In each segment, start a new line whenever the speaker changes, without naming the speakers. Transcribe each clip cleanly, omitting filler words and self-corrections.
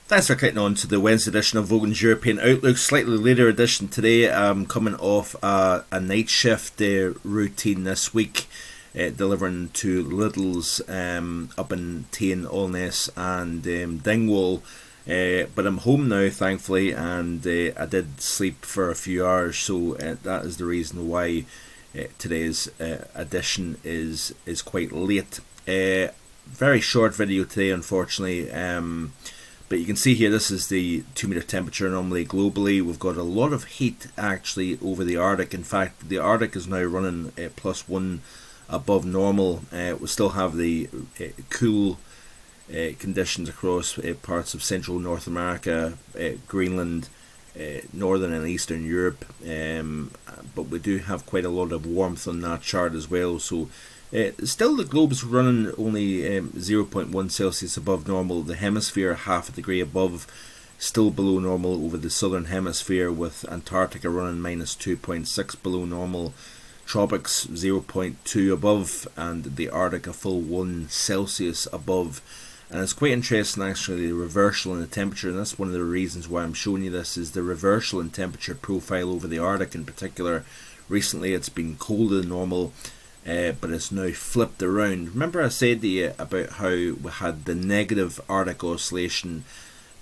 Thanks for clicking on to the Wednesday edition of Vogan's European Outlook. Slightly later edition today. I'm coming off a night shift routine this week, delivering to Lidl's up in Tain, Allness and Dingwall. But I'm home now, thankfully, and I did sleep for a few hours, so that is the reason why today's edition is quite late. Very short video today, unfortunately. But you can see here, this is the 2 meter temperature normally globally. We've got a lot of heat actually over the Arctic. In fact, the Arctic is now running +1 above normal. We still have the cool conditions across parts of Central North America, Greenland, Northern and Eastern Europe. But we do have quite a lot of warmth on that chart as well. So still the globe is running only 0.1 Celsius above normal. The hemisphere half a degree above, still below normal over the southern hemisphere, with Antarctica running -2.6 below normal, tropics 0.2 above, and the Arctic a full 1 Celsius above. And it's quite interesting actually, the reversal in the temperature, and that's one of the reasons why I'm showing you this, is the reversal in temperature profile over the Arctic in particular. Recently it's been colder than normal, but it's now flipped around. Remember I said to you about how we had the negative Arctic oscillation,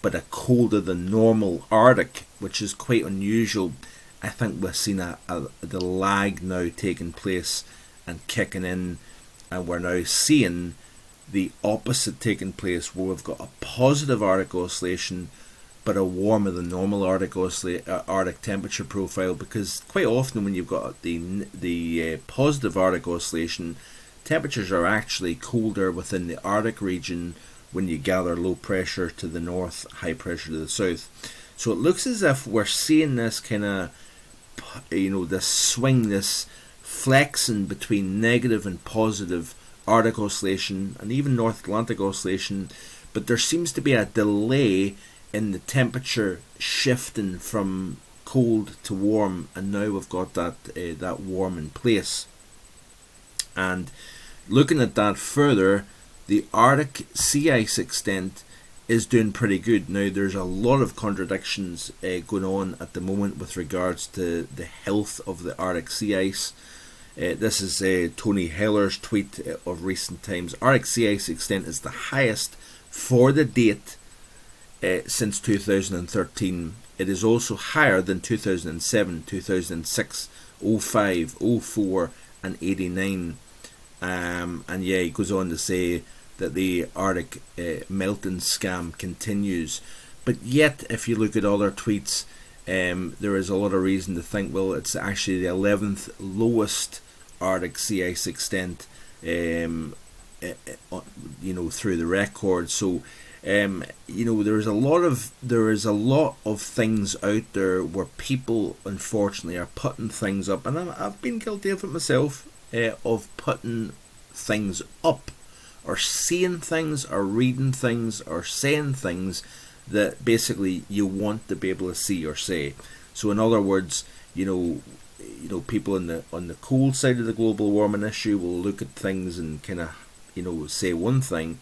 but a colder than normal Arctic, which is quite unusual. I think we've seen the lag now taking place and kicking in, and we're now seeing the opposite taking place, where we've got a positive Arctic oscillation but a warmer than normal Arctic temperature profile, because quite often when you've got the positive Arctic oscillation, temperatures are actually colder within the Arctic region when you gather low pressure to the north, high pressure to the south. So it looks as if we're seeing this kind of, this swing, this flexing between negative and positive Arctic oscillation and even North Atlantic oscillation, but there seems to be a delay in the temperature shifting from cold to warm, and now we've got that warm in place. And looking at that further, the Arctic sea ice extent is doing pretty good. Now there's a lot of contradictions going on at the moment with regards to the health of the Arctic sea ice. This is Tony Heller's tweet of recent times. Arctic sea ice extent is the highest for the date since 2013. It is also higher than 2007, 2006, 05, 04 and 89. And yeah, he goes on to say that the Arctic melting scam continues. But yet, if you look at other tweets, there is a lot of reason to think, well, it's actually the 11th lowest Arctic sea ice extent, through the record. So there is a lot of things out there where people unfortunately are putting things up, and I've been guilty of it myself, of putting things up, or seeing things, or reading things, or saying things that basically you want to be able to see or say. So in other words, people on the cold side of the global warming issue will look at things and kind of say one thing.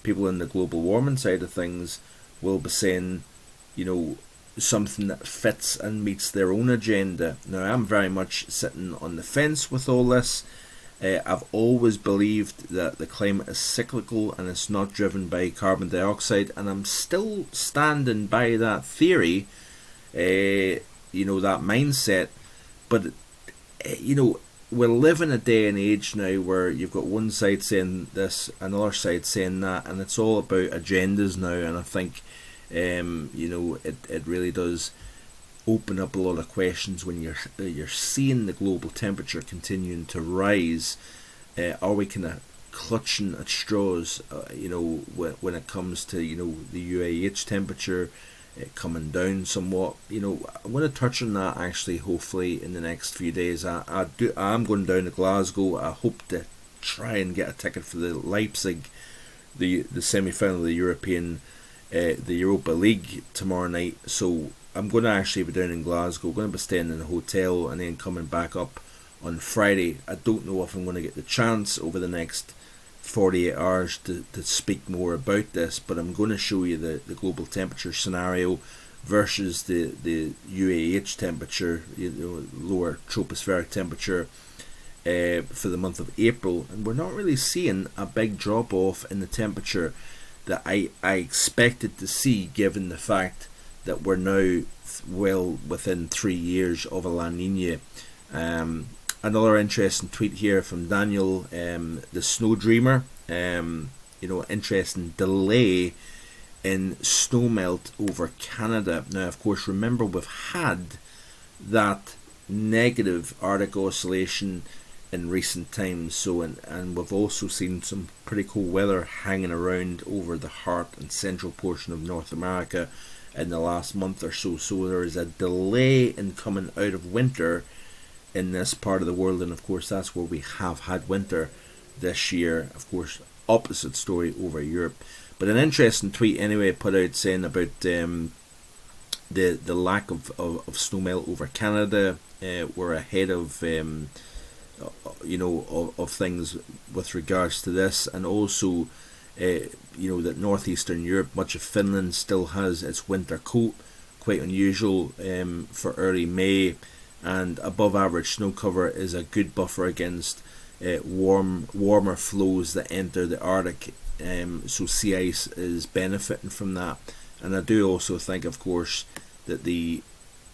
People in the global warming side of things will be saying something that fits and meets their own agenda. Now I'm very much sitting on the fence with all this. I've always believed that the climate is cyclical and it's not driven by carbon dioxide, and I'm still standing by that theory, that mindset. But we live in a day and age now where you've got one side saying this, another side saying that, and it's all about agendas now. And I think it really does open up a lot of questions when you're seeing the global temperature continuing to rise. Are we kind of clutching at straws, when it comes to the UAH temperature coming down somewhat? I'm going to touch on that actually, hopefully in the next few days. I'm going down to Glasgow. I hope to try and get a ticket for the Leipzig, the semi-final of the Europa League tomorrow night. So I'm going to actually be down in Glasgow. I'm going to be staying in a hotel and then coming back up on Friday. I don't know if I'm going to get the chance over the next 48 hours to speak more about this, but I'm going to show you the global temperature scenario versus the UAH temperature, lower tropospheric temperature, for the month of April, and we're not really seeing a big drop off in the temperature that I expected to see, given the fact that we're now well within 3 years of a La Nina. Another interesting tweet here from Daniel, the Snow Dreamer. Interesting delay in snowmelt over Canada. Now, of course, remember we've had that negative Arctic oscillation in recent times, and we've also seen some pretty cool weather hanging around over the heart and central portion of North America in the last month or so. So there is a delay in coming out of winter in this part of the world, and of course that's where we have had winter this year. Of course, opposite story over Europe. But an interesting tweet anyway put out saying about the lack of snowmelt over Canada. We're ahead of of things with regards to this, and also that northeastern Europe, much of Finland still has its winter coat, quite unusual for early May, and above average snow cover is a good buffer against warmer flows that enter the Arctic, so sea ice is benefiting from that. And I do also think, of course, that the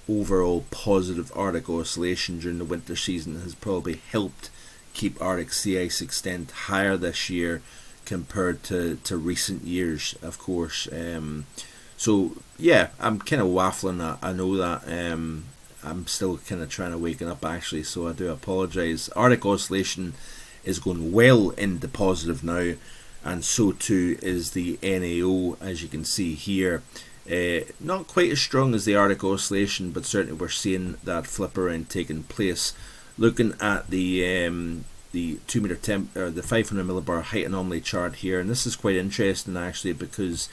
overall positive Arctic oscillation during the winter season has probably helped keep Arctic sea ice extent higher this year compared to recent years, of course. So yeah, I'm kind of waffling, I know that. I'm still kind of trying to waken up actually, so I do apologise. Arctic oscillation is going well into positive now, and so too is the NAO, as you can see here. Not quite as strong as the Arctic oscillation, but certainly we're seeing that flip around taking place. Looking at the 2 meter temp, or the 500 millibar height anomaly chart here, and this is quite interesting actually, because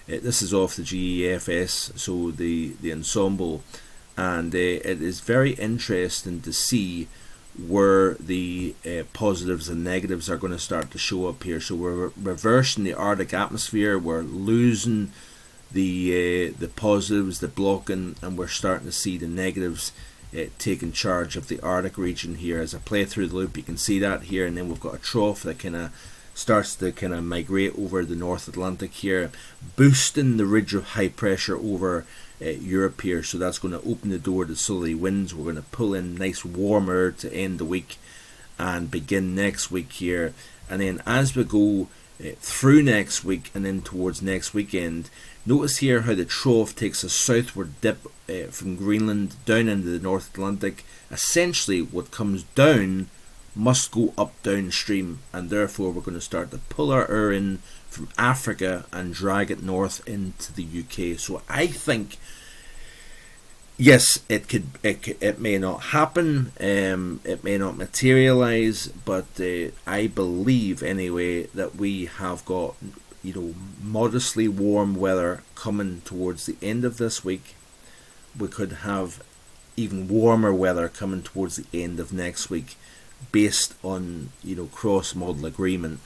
this is off the GEFS, so the ensemble, and it is very interesting to see where the positives and negatives are going to start to show up here. So we're reversing the Arctic atmosphere, we're losing the positives, the blocking, and we're starting to see the negatives taking charge of the Arctic region here. As I play through the loop, you can see that here, and then we've got a trough that kind of starts to kind of migrate over the North Atlantic here, boosting the ridge of high pressure over Europe here. So that's going to open the door to southerly winds. We're going to pull in nice warm air to end the week and begin next week here. And then as we go through next week and then towards next weekend, notice here how the trough takes a southward dip from Greenland down into the North Atlantic. Essentially what comes down must go up downstream, and therefore we're going to start to pull our air in from Africa and drag it north into the UK. So I think, yes, it may not happen, it may not materialize, but I believe anyway that we have got modestly warm weather coming towards the end of this week. We could have even warmer weather coming towards the end of next week, based on cross model agreement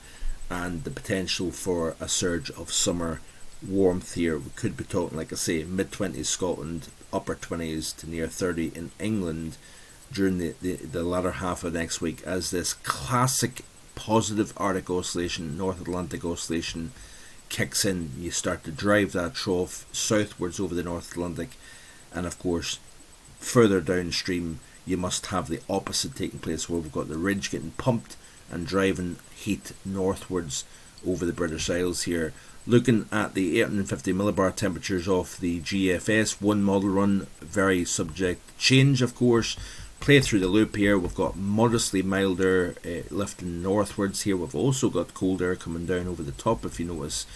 and the potential for a surge of summer warmth here. We could be talking, like I say, mid-20s Scotland, upper 20s to near 30 in England during the latter half of next week, as this classic positive Arctic oscillation, North Atlantic oscillation kicks in. You start to drive that trough southwards over the North Atlantic, and of course further downstream you must have the opposite taking place, where we've got the ridge getting pumped and driving heat northwards over the British Isles here. Looking at the 850 millibar temperatures off the GFS, one model run, very subject to change of course. Play through the loop here, we've got modestly milder lifting northwards here. We've also got cold air coming down over the top, if you notice,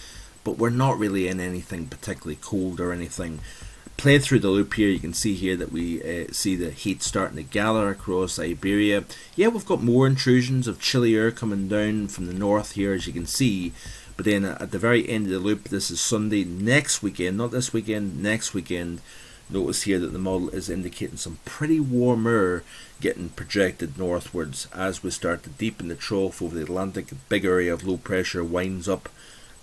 but we're not really in anything particularly cold or anything. Play through the loop here, you can see here that we see the heat starting to gather across Iberia. Yeah, we've got more intrusions of chilly air coming down from the north here, as you can see. But then at the very end of the loop, this is Sunday next weekend, not this weekend, next weekend. Notice here that the model is indicating some pretty warm air getting projected northwards as we start to deepen the trough over the Atlantic. A big area of low pressure winds up,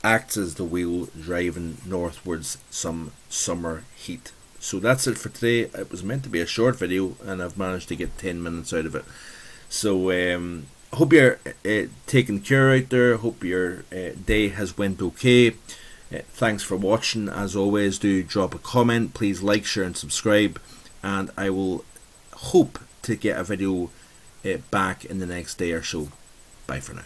acts as the wheel driving northwards some summer heat. So that's it for today. It was meant to be a short video and I've managed to get 10 minutes out of it. So hope you're taking care out there. Hope your day has went okay. Thanks for watching. As always, do drop a comment. Please like, share and subscribe, and I will hope to get a video back in the next day or so. Bye for now.